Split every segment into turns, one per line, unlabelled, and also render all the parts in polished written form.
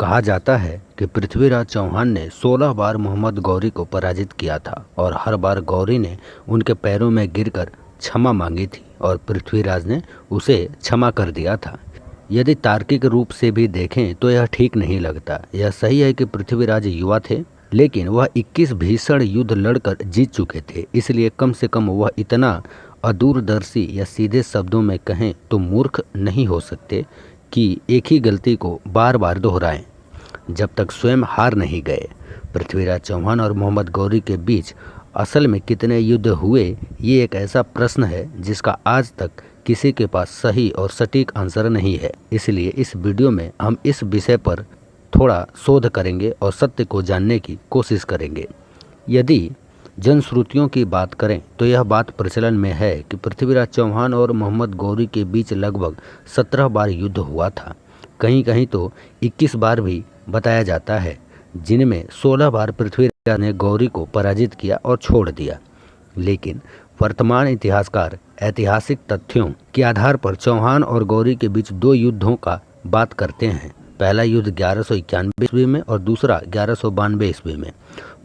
कहा जाता है कि पृथ्वीराज चौहान ने 16 बार मोहम्मद गौरी को पराजित किया था और हर बार गौरी ने उनके पैरों में गिरकर क्षमा मांगी थी और पृथ्वीराज ने उसे क्षमा कर दिया था। यदि तार्किक रूप से भी देखें तो यह ठीक नहीं लगता। यह सही है कि पृथ्वीराज युवा थे, लेकिन वह 21 भीषण युद्ध लड़कर जीत चुके थे, इसलिए कम से कम वह इतना अदूरदर्शी या सीधे शब्दों में कहें तो मूर्ख नहीं हो सकते कि एक ही गलती को बार बार दोहराएं जब तक स्वयं हार नहीं गए। पृथ्वीराज चौहान और मोहम्मद गौरी के बीच असल में कितने युद्ध हुए, ये एक ऐसा प्रश्न है जिसका आज तक किसी के पास सही और सटीक आंसर नहीं है। इसलिए इस वीडियो में हम इस विषय पर थोड़ा शोध करेंगे और सत्य को जानने की कोशिश करेंगे। यदि जनश्रुतियों की बात करें तो यह बात प्रचलन में है कि पृथ्वीराज चौहान और मोहम्मद गौरी के बीच लगभग 17 बार युद्ध हुआ था। कहीं कहीं तो 21 बार भी बताया जाता है, जिनमें 16 बार पृथ्वीराज ने गौरी को पराजित किया और छोड़ दिया। लेकिन वर्तमान इतिहासकार ऐतिहासिक तथ्यों के आधार पर चौहान और गौरी के बीच 2 युद्धों का बात करते हैं। पहला युद्ध 1191 ईस्वी में और दूसरा 1192 ईस्वी में।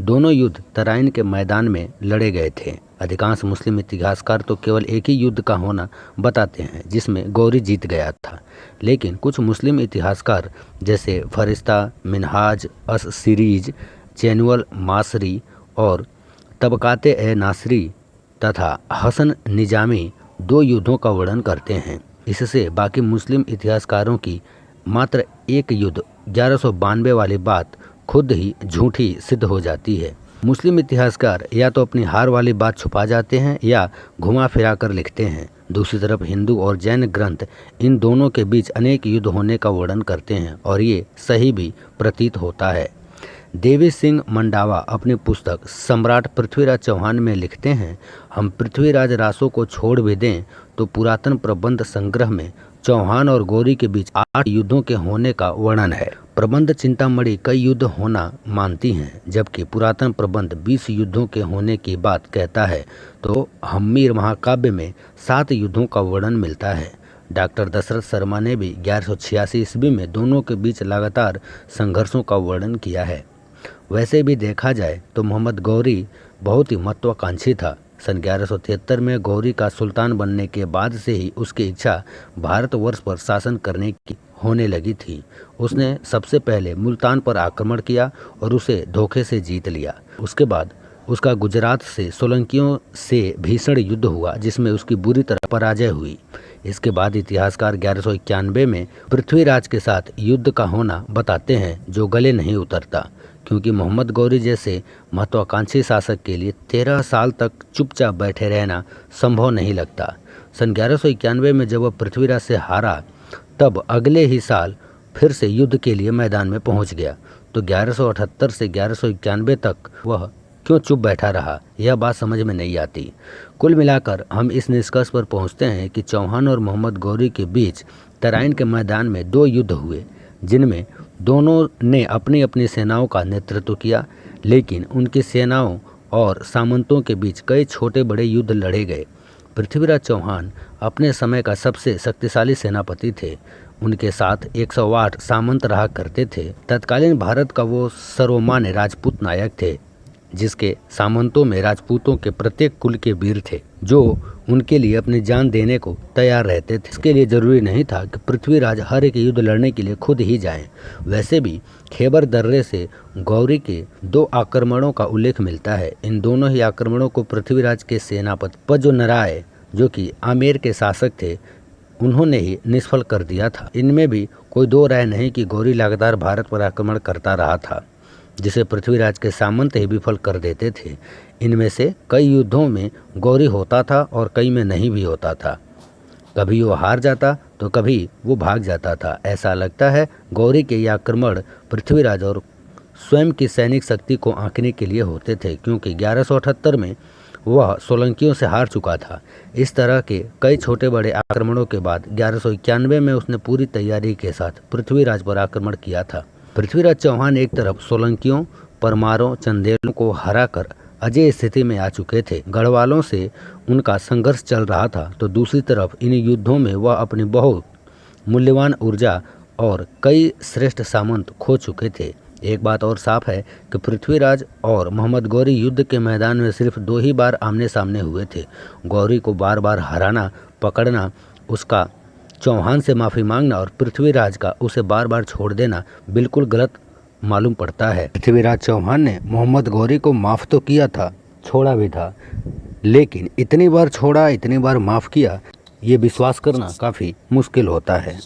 दोनों युद्ध तराइन के मैदान में लड़े गए थे। अधिकांश मुस्लिम इतिहासकार तो केवल एक ही युद्ध का होना बताते हैं जिसमें गौरी जीत गया था, लेकिन कुछ मुस्लिम इतिहासकार जैसे फरिश्ता, मिनहाज अस सीरीज, चैनुअल मासरी और तबकाते ए नासरी तथा हसन निजामी 2 युद्धों का वर्णन करते हैं। इससे बाकी मुस्लिम इतिहासकारों की मात्र एक युद्ध 1192 वाली बात खुद ही झूठी सिद्ध हो जाती है। मुस्लिम इतिहासकार या तो अपनी हार वाली बात छुपा जाते हैं या घुमा फिरा कर लिखते हैं। दूसरी तरफ हिंदू और जैन ग्रंथ इन दोनों के बीच अनेक युद्ध होने का वर्णन करते हैं और ये सही भी प्रतीत होता है। देवी सिंह मंडावा अपनी पुस्तक सम्राट पृथ्वीराज चौहान में लिखते हैं, हम पृथ्वीराज रासो को छोड़ भी दें तो पुरातन प्रबंध संग्रह में चौहान और गौरी के बीच 8 युद्धों के होने का वर्णन है। प्रबंध चिंतामणि कई युद्ध होना मानती हैं, जबकि पुरातन प्रबंध 20 युद्धों के होने की बात कहता है, तो हम्मीर महाकाव्य में 7 युद्धों का वर्णन मिलता है। डॉक्टर दशरथ शर्मा ने भी 1186 ईस्वी में दोनों के बीच लगातार संघर्षों का वर्णन किया है। वैसे भी देखा जाए तो मोहम्मद गौरी बहुत ही महत्वाकांक्षी था। सन 1173 में गौरी का सुल्तान बनने के बाद से ही उसकी इच्छा भारतवर्ष पर शासन करने की होने लगी थी। उसने सबसे पहले मुल्तान पर आक्रमण किया और उसे धोखे से जीत लिया। उसके बाद उसका गुजरात से सोलंकियों से भीषण युद्ध हुआ जिसमें उसकी बुरी तरह पराजय हुई। इसके बाद इतिहासकार 1191 में पृथ्वीराज के साथ युद्ध का होना बताते हैं, जो गले नहीं उतरता, क्योंकि मोहम्मद गौरी जैसे महत्वाकांक्षी शासक के लिए 13 साल तक चुपचाप बैठे रहना संभव नहीं लगता। सन 1191 में जब वह पृथ्वीराज से हारा, तब अगले ही साल फिर से युद्ध के लिए मैदान में पहुंच गया। तो 1178 से 1191 तक वह क्यों चुप बैठा रहा, यह बात समझ में नहीं आती। कुल मिलाकर हम इस निष्कर्ष पर पहुंचते हैं कि चौहान और मोहम्मद गौरी के बीच तराइन के मैदान में 2 युद्ध हुए, जिनमें दोनों ने अपनी अपनी सेनाओं का नेतृत्व किया, लेकिन उनकी सेनाओं और सामंतों के बीच कई छोटे बड़े युद्ध लड़े गए। पृथ्वीराज चौहान अपने समय का सबसे शक्तिशाली सेनापति थे। उनके साथ 108 सामंत रहा करते थे। तत्कालीन भारत का वो सर्वमान्य राजपूत नायक थे, जिसके सामंतों में राजपूतों के प्रत्येक कुल के वीर थे, जो उनके लिए अपनी जान देने को तैयार रहते थे। इसके लिए जरूरी नहीं था कि पृथ्वीराज हर एक युद्ध लड़ने के लिए खुद ही जाएं। वैसे भी खैबर दर्रे से गौरी के 2 आक्रमणों का उल्लेख मिलता है। इन दोनों ही आक्रमणों को पृथ्वीराज के सेनापति पजोनराय, जो कि आमेर के शासक थे, उन्होंने ही निष्फल कर दिया था। इनमें भी कोई 2 राय नहीं कि गौरी लगातार भारत पर आक्रमण करता रहा था, जिसे पृथ्वीराज के सामंत ही विफल कर देते थे। इनमें से कई युद्धों में गौरी होता था और कई में नहीं भी होता था। कभी वो हार जाता तो कभी वो भाग जाता था। ऐसा लगता है गौरी के ये आक्रमण पृथ्वीराज और स्वयं की सैनिक शक्ति को आंकने के लिए होते थे, क्योंकि 1178 में वह सोलंकियों से हार चुका था। इस तरह के कई छोटे बड़े आक्रमणों के बाद 1191 में उसने पूरी तैयारी के साथ पृथ्वीराज पर आक्रमण किया था। पृथ्वीराज चौहान एक तरफ सोलंकियों, परमारों, चंदेलों को हराकर अजय स्थिति में आ चुके थे। गढ़वालों से उनका संघर्ष चल रहा था, तो दूसरी तरफ इन युद्धों में वह अपनी बहुत मूल्यवान ऊर्जा और कई श्रेष्ठ सामंत खो चुके थे। एक बात और साफ है कि पृथ्वीराज और मोहम्मद गौरी युद्ध के मैदान में सिर्फ 2 ही बार आमने सामने हुए थे। गौरी को बार बार हराना, पकड़ना, उसका चौहान से माफ़ी मांगना और पृथ्वीराज का उसे बार बार छोड़ देना बिल्कुल गलत मालूम पड़ता है। पृथ्वीराज चौहान ने मोहम्मद गौरी को माफ़ तो किया था, छोड़ा भी था, लेकिन इतनी बार छोड़ा, इतनी बार माफ़ किया, ये विश्वास करना काफ़ी मुश्किल होता है।